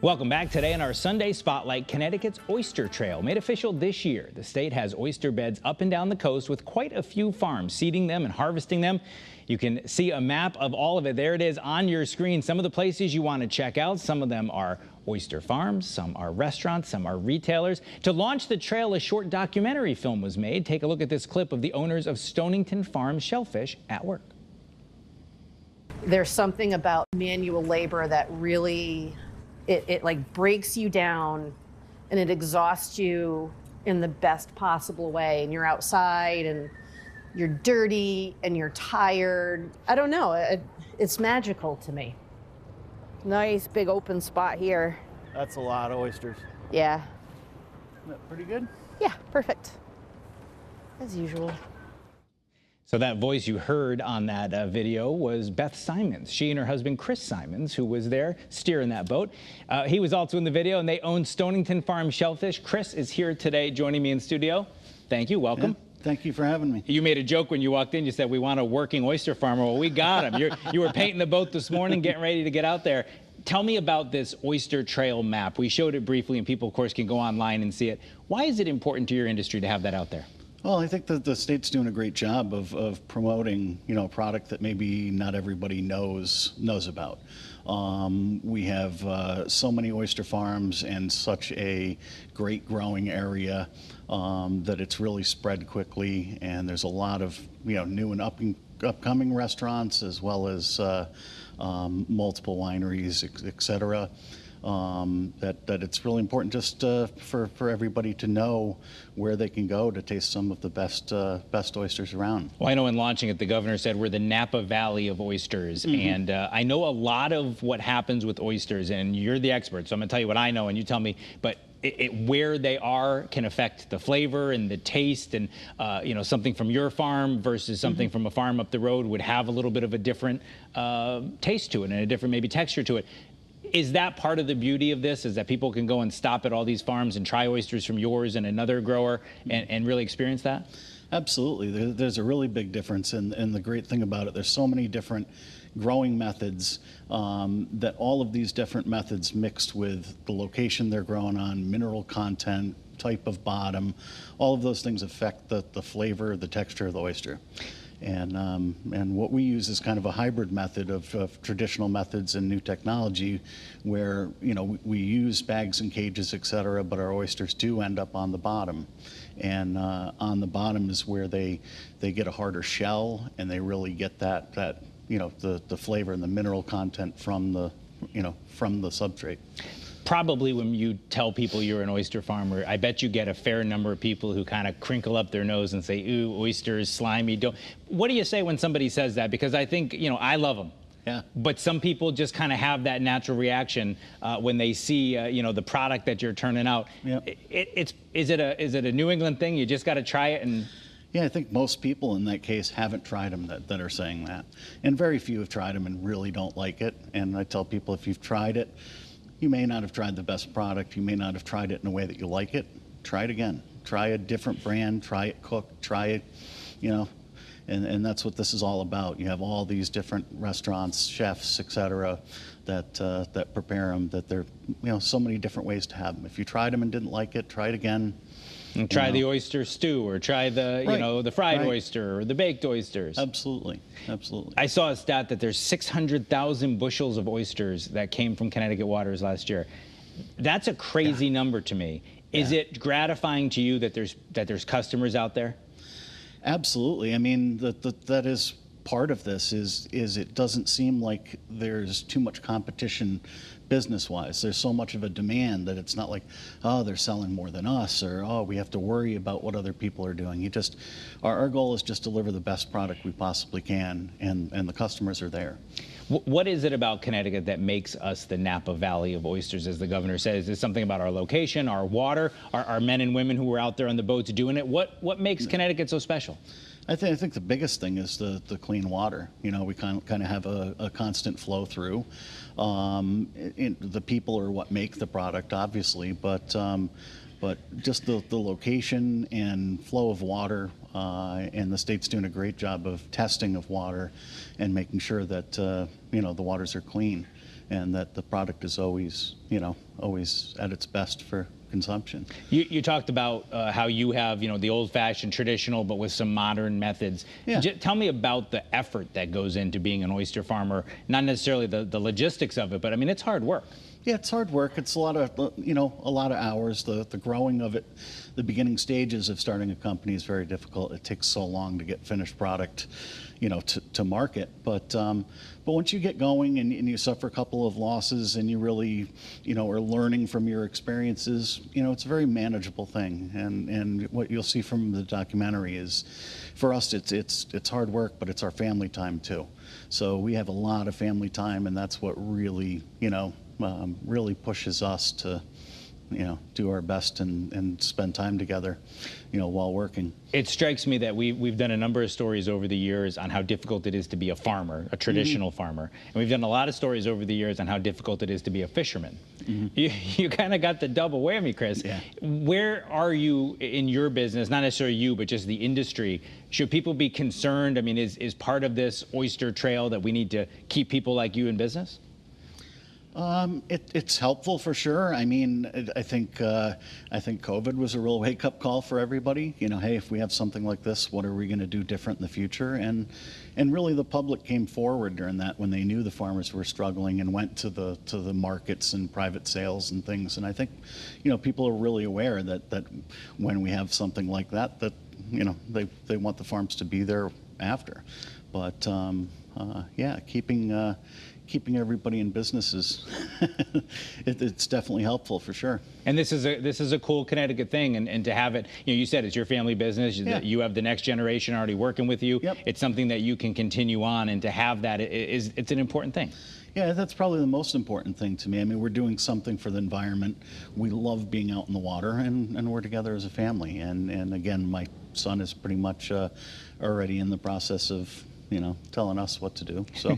Welcome back. Today in our Sunday Spotlight, Connecticut's Oyster Trail made official this year. The state has oyster beds up and down the coast with quite a few farms seeding them and harvesting them. You can see a map of all of it. There it is on your screen. Some of the places you want to check out. Some of them are oyster farms, some are restaurants, some are retailers. To launch the trail, a short documentary film was made. Take a look at this clip of the owners of Stonington Far Shellfish at work. There's something about manual labor that really it like breaks you down and it exhausts you in the best possible way. And you're outside and you're dirty and you're tired. I don't know, it's magical to me. Nice big open spot here. That's a lot of oysters. Yeah. Isn't that pretty good? Yeah, perfect. As usual. So that voice you heard on that video was Beth Simonds. She and her husband, Kris Simonds, who was there steering that boat. He was also in the video, and they own Stonington Far Shellfish. Kris is here today joining me in studio. Thank you. Welcome. Yeah, thank you for having me. You made a joke when you walked in. You said, we want a working oyster farmer. Well, we got him. You were painting the boat this morning, getting ready to get out there. Tell me about this oyster trail map. We showed it briefly, and people, of course, can go online and see it. Why is it important to your industry to have that out there? Well, I think that the state's doing a great job of promoting, a product that maybe not everybody knows about. We have so many oyster farms and such a great growing area that it's really spread quickly, and there's a lot of new and upcoming restaurants as well as multiple wineries, et cetera. That it's really important just for everybody to know where they can go to taste some of the best oysters around. Well, I know in launching it, the governor said we're the Napa Valley of oysters, and I know a lot of what happens with oysters, and you're the expert, so I'm going to tell you what I know, and you tell me, but where they are can affect the flavor and the taste, and something from your farm versus something from a farm up the road would have a little bit of a different taste to it and a different maybe texture to it. Is that part of the beauty of this, is that people can go and stop at all these farms and try oysters from yours and another grower and really experience that? Absolutely. There's a really big difference, and the great thing about it, there's so many different growing methods that all of these different methods mixed with the location they're grown on, mineral content, type of bottom, all of those things affect the flavor, the texture of the oyster. And what we use is kind of a hybrid method of traditional methods and new technology where, we use bags and cages, et cetera, but our oysters do end up on the bottom. And on the bottom is where they get a harder shell, and they really get that the flavor and the mineral content from the substrate. Probably when you tell people you're an oyster farmer, I bet you get a fair number of people who kind of crinkle up their nose and say, ooh, oysters, slimy. What do you say when somebody says that? Because I think, I love them. Yeah. But some people just kind of have that natural reaction when they see, the product that you're turning out. Yeah. Is it a New England thing? You just got to try it and... Yeah, I think most people in that case haven't tried them that are saying that. And very few have tried them and really don't like it. And I tell people, if you've tried it, you may not have tried the best product. You may not have tried it in a way that you like it. Try it again. Try a different brand. Try it cooked. Try it, and that's what this is all about. You have all these different restaurants, chefs, et cetera, that prepare them. That there, so many different ways to have them. If you tried them and didn't like it, try it again. And try the oyster stew, or try the, the fried oyster or the baked oysters. Absolutely, absolutely. I saw a stat that there's 600,000 bushels of oysters that came from Connecticut waters last year. That's a crazy number to me. Is it gratifying to you that there's customers out there? Absolutely. I mean, that is part of this. Is it doesn't seem like there's too much competition business-wise. There's so much of a demand that it's not like, oh, they're selling more than us, or oh, we have to worry about what other people are doing. Our goal is just deliver the best product we possibly can, and the customers are there. What is it about Connecticut that makes us the Napa Valley of oysters, as the governor says? Is it something about our location, our water, our men and women who were out there on the boats doing it? What makes Connecticut so special? I think the biggest thing is the clean water. We kind of have a constant flow through. The people are what make the product, obviously, but just the location and flow of water, and the state's doing a great job of testing of water and making sure that the waters are clean. and that the product is always, always at its best for consumption. You talked about how you have, the old-fashioned traditional, but with some modern methods. Yeah. Tell me about the effort that goes into being an oyster farmer, not necessarily the logistics of it, but I mean, it's hard work. Yeah, it's hard work. It's a lot of, a lot of hours. The growing of it, the beginning stages of starting a company is very difficult. It takes so long to get finished product, to market. But once you get going and you suffer a couple of losses and you really, are learning from your experiences, it's a very manageable thing. And what you'll see from the documentary is, for us, it's hard work, but it's our family time too. So we have a lot of family time, and that's what really, really pushes us to, do our best and spend time together, while working. It strikes me that we've done a number of stories over the years on how difficult it is to be a farmer, a traditional farmer. And we've done a lot of stories over the years on how difficult it is to be a fisherman. You kind of got the double whammy, Kris. Yeah. Where are you in your business, not necessarily you, but just the industry? Should people be concerned? I mean, is part of this oyster trail that we need to keep people like you in business? It's helpful for sure. I mean, I think COVID was a real wake-up call for everybody. Hey, if we have something like this, what are we going to do different in the future? And really, the public came forward during that when they knew the farmers were struggling and went to the markets and private sales and things. And I think, people are really aware that when we have something like that, they want the farms to be there after. But yeah, keeping everybody in business is it's definitely helpful for sure. And this is a cool Connecticut thing, and to have it, you said it's your family business. Yeah. You have the next generation already working with you. Yep. It's something that you can continue on, and to have that it's an important thing. Yeah, that's probably the most important thing to me. I mean, we're doing something for the environment. We love being out in the water, and we're together as a family. And again, my son is pretty much already in the process of telling us what to do. So,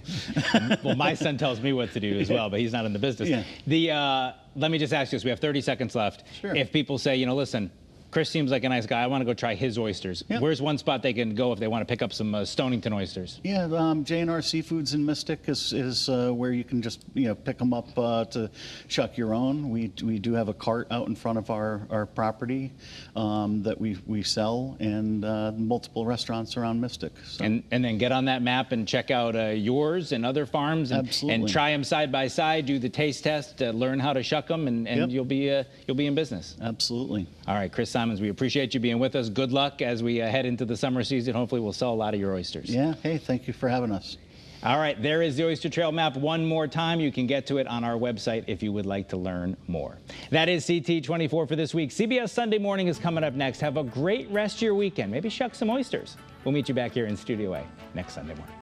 well, my son tells me what to do as well, but he's not in the business. Yeah. Let me just ask you this. We have 30 seconds left. Sure. If people say, listen, Kris seems like a nice guy, I want to go try his oysters. Yep. Where's one spot they can go if they want to pick up some Stonington oysters? Yeah, J&R Seafoods in Mystic is where you can just pick them up to shuck your own. We do have a cart out in front of our property that we sell, and multiple restaurants around Mystic. So. And then get on that map and check out yours and other farms, and try them side by side. Do the taste test, learn how to shuck them, and Yep. you'll be in business. Absolutely. All right, Kris Simonds, we appreciate you being with us. Good luck as we head into the summer season. Hopefully, we'll sell a lot of your oysters. Yeah. Hey, thank you for having us. All right, there is the Oyster Trail map one more time. You can get to it on our website if you would like to learn more. That is CT24 for this week. CBS Sunday Morning is coming up next. Have a great rest of your weekend. Maybe shuck some oysters. We'll meet you back here in Studio A next Sunday morning.